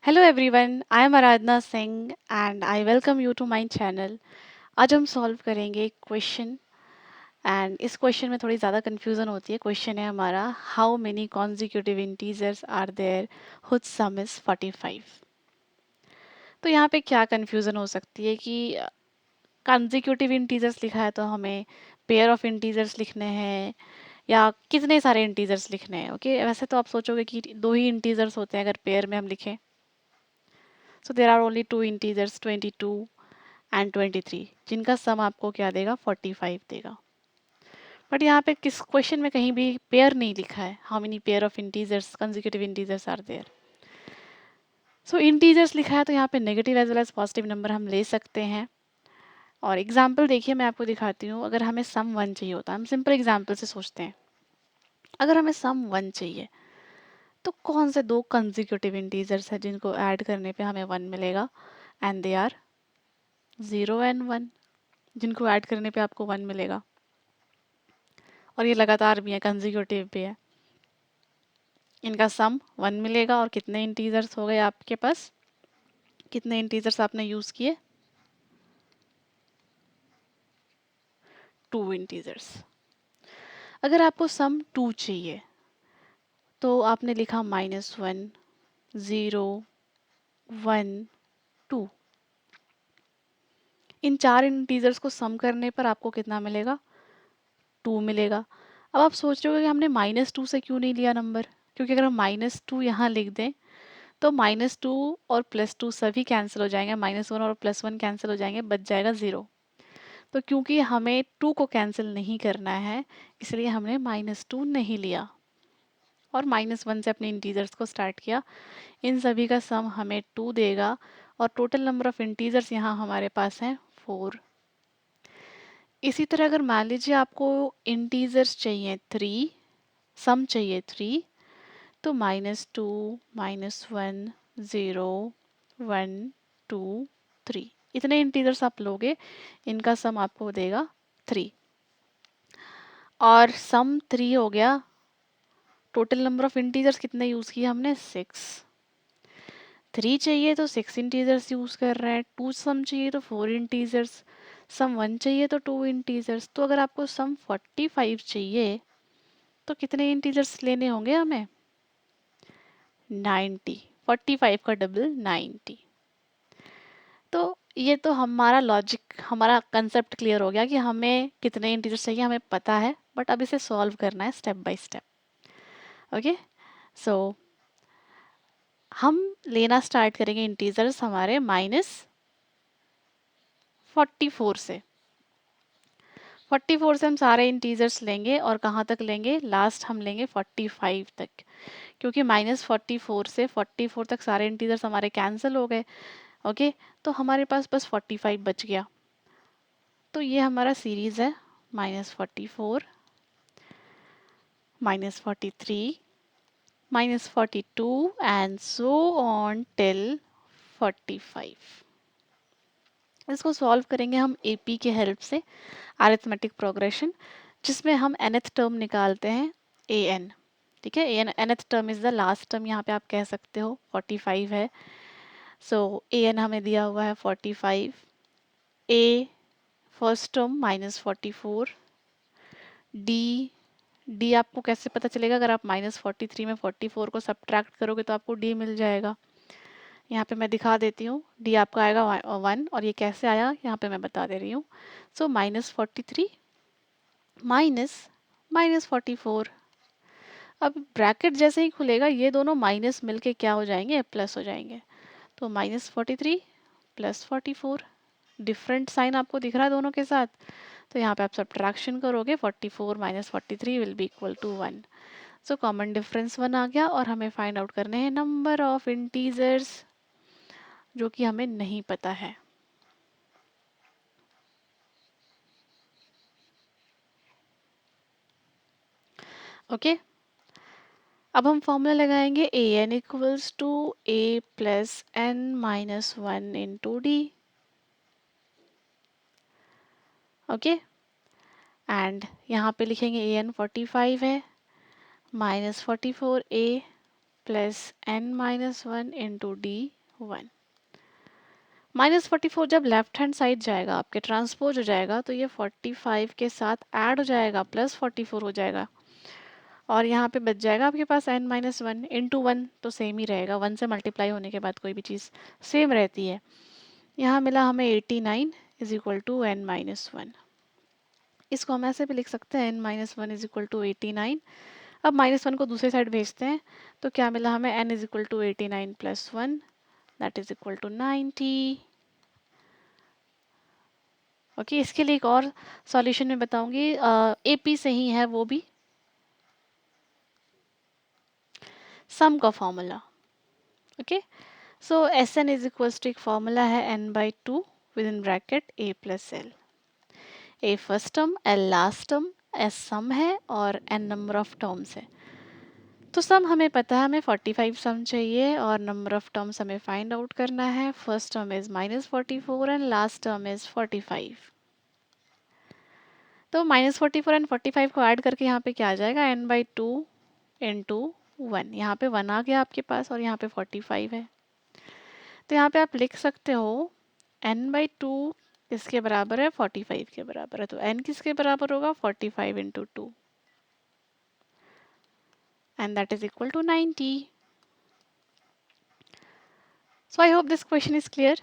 Hello everyone, I am Aradhana Singh and I welcome you to my channel. आज हम solve करेंगे एक क्वेश्चन एंड इस क्वेश्चन में थोड़ी ज़्यादा कन्फ्यूज़न होती है। क्वेश्चन है हमारा, how many consecutive integers are there whose sum is 45। तो यहाँ पे क्या कन्फ्यूज़न हो सकती है कि कॉन्जिक्यूटिव इंटीजर्स लिखा है तो हमें पेयर ऑफ इंटीजर्स लिखने हैं या कितने सारे इंटीजर्स लिखने हैं। ओके, वैसे तो आप सोचोगे कि दो ही इंटीजर्स होते हैं अगर पेयर में हम लिखें। So there are only two integers 22 and 23, जिनका सम आपको क्या देगा, 45 देगा। बट यहाँ पे किस क्वेश्चन में कहीं भी पेयर नहीं लिखा है, how many pair of integers consecutive integers are there. So integers लिखा है तो यहाँ पे negative as well as positive number हम ले सकते हैं। और एग्जाम्पल देखिए, मैं आपको दिखाती हूँ। अगर हमें सम 1 चाहिए होता है, हम सिंपल एग्जाम्पल से सोचते हैं। अगर हमें सम 1 चाहिए तो कौन से दो कंसेक्यूटिव इंटीजर्स हैं जिनको ऐड करने पे हमें 1 मिलेगा, एंड दे आर 0 एंड 1, जिनको ऐड करने पे आपको 1 मिलेगा। और ये लगातार भी है, कंसेक्यूटिव भी है। इनका सम 1 मिलेगा। और कितने इंटीजर्स हो गए आपके पास, कितने इंटीजर्स आपने यूज़ किए, 2 इंटीजर्स। अगर आपको सम 2 चाहिए तो आपने लिखा -1, 0, 1, 2। इन चार इंटीजर्स को सम करने पर आपको कितना मिलेगा, 2 मिलेगा। अब आप सोच रहे हो कि हमने -2 से क्यों नहीं लिया नंबर, क्योंकि अगर हम -2 यहाँ लिख दें तो -2 और +2 सभी कैंसिल हो जाएंगे, -1 और +1 कैंसिल हो जाएंगे, बच जाएगा 0। तो क्योंकि हमें 2 को कैंसिल नहीं करना है, इसलिए हमने -2 नहीं लिया और -1 से अपने इंटीजर्स को स्टार्ट किया। इन सभी का सम हमें 2 देगा और टोटल नंबर ऑफ इंटीजर्स यहाँ हमारे पास हैं 4। इसी तरह अगर मान लीजिए आपको इंटीजर्स चाहिए 3, सम चाहिए 3, तो -2, -1, 0, 1, 2, 3, इतने इंटीजर्स आप लोगे, इनका सम आपको देगा 3। और सम 3 हो गया। टोटल नंबर ऑफ इंटीजर्स कितने यूज़ किए हमने, 6। 3 चाहिए तो 6 इंटीजर्स यूज़ कर रहे हैं। 2 सम चाहिए तो 4 इंटीजर्स। सम 1 चाहिए तो 2 इंटीजर्स। तो अगर आपको सम 45 चाहिए तो कितने इंटीजर्स लेने होंगे हमें, 90। 45 का डबल 90। तो ये तो हमारा लॉजिक, हमारा कंसेप्ट क्लियर हो गया कि हमें कितने इंटीजर्स चाहिए, हमें पता है। बट अब इसे सॉल्व करना है स्टेप बाय स्टेप। ओके, सो हम लेना स्टार्ट करेंगे इंटीजर्स हमारे -44 से। 44 से हम सारे इंटीजर्स लेंगे और कहाँ तक लेंगे, लास्ट हम लेंगे 45 तक, क्योंकि -44 से 44 तक सारे इंटीजर्स हमारे कैंसिल हो गए। ओके, तो हमारे पास बस 45 बच गया। तो ये हमारा सीरीज है, -44, -43, -42 एंड सो ऑन टिल 45। इसको सॉल्व करेंगे हम एपी के हेल्प से, अरिथमेटिक प्रोग्रेशन, जिसमें हम nth टर्म निकालते हैं an। ठीक है, an nth term is the last term, यहाँ पे आप कह सकते हो 45 है। सो an हमें दिया हुआ है 45, a फर्स्ट टर्म -44, d आपको कैसे पता चलेगा, अगर आप -43 में 44 को सब्ट्रैक्ट करोगे तो आपको d मिल जाएगा। यहाँ पे मैं दिखा देती हूँ, d आपका आएगा 1, और ये कैसे आया यहाँ पे मैं बता दे रही हूँ। सो -43 माइनस -44। अब ब्रैकेट जैसे ही खुलेगा ये दोनों माइनस मिलके क्या हो जाएंगे, प्लस हो जाएंगे। तो -43 +44, डिफरेंट साइन आपको दिख रहा है दोनों के साथ। तो यहाँ पे आप सब्ट्रैक्शन करोगे, 44 -43 will be equal to 1। So common difference 1 आ गया और हमें फाइंड आउट करने हैं नंबर ऑफ इंटीजर्स, जो कि हमें नहीं पता है। ओके, अब हम फॉर्मूला लगाएंगे an equals to a plus n minus 1 into D. Okay, and यहाँ पे लिखेंगे an 45 है, -44 a plus n minus one into D one. -44 जब लेफ्ट हैंड साइड जाएगा आपके ट्रांसपोज हो जाएगा तो ये 45 के साथ ऐड हो जाएगा, प्लस 44 हो जाएगा, और यहाँ पे बच जाएगा आपके पास n minus one into one, तो सेम ही रहेगा, वन से मल्टीप्लाई होने के बाद कोई भी चीज़ सेम रहती है। यहाँ मिला हमें 89 is equal to n minus one. इसको हम ऐसे भी लिख सकते हैं, n minus one is equal to 89। अब माइनस वन को दूसरे साइड भेजते हैं, तो क्या मिला हमें, n is equal to 89 plus one, that is equal to 90। Okay, इसके लिए एक और सॉल्यूशन मैं बताऊंगी, एपी से ही है वो भी, सम का formula. Okay, so S N is equals to, एक फॉर्मूला है n by two with in bracket a plus L. A first term, L last term, S sum है और n नंबर ऑफ टर्म्स है। तो सम हमें पता है, हमें 45 सम चाहिए और नंबर ऑफ टर्म्स हमें फाइंड आउट करना है। First term is -44 and last term is 45। तो -44 एंड 45 को ऐड करके यहाँ पे क्या आ जाएगा, n by two into one. यहाँ पे वन आ गया आपके पास और यहाँ पे 45 है, तो यहाँ पे आप लिख सकते हो n बाई टू किसके बराबर है, 45 के बराबर है, तो n किसके बराबर होगा, 45 into two, and that is equal to 90। So I hope this question is clear.